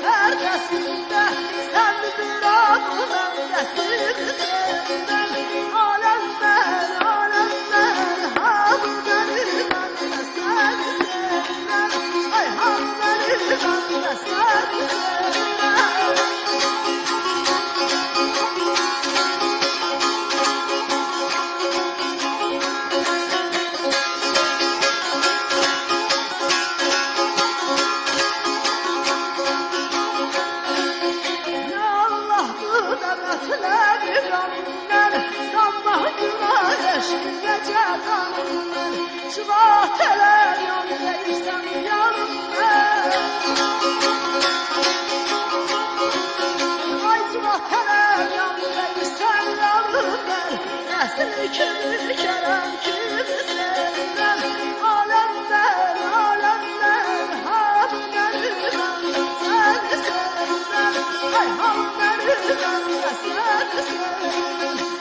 perdesinde sen bir adamın neslisin. Alemden, alemden, ha bu benim anne sensin. Ay ha bu benim anne sensin. Çıvateler yandıysam yanımda. Ay çıvateler yandıysam yanımda. Nesli kimi kerem kimi sevmem. Alemden, alemden, ha bu benim anne seni sevmem. Ay ha bu benim anne seni sevmem.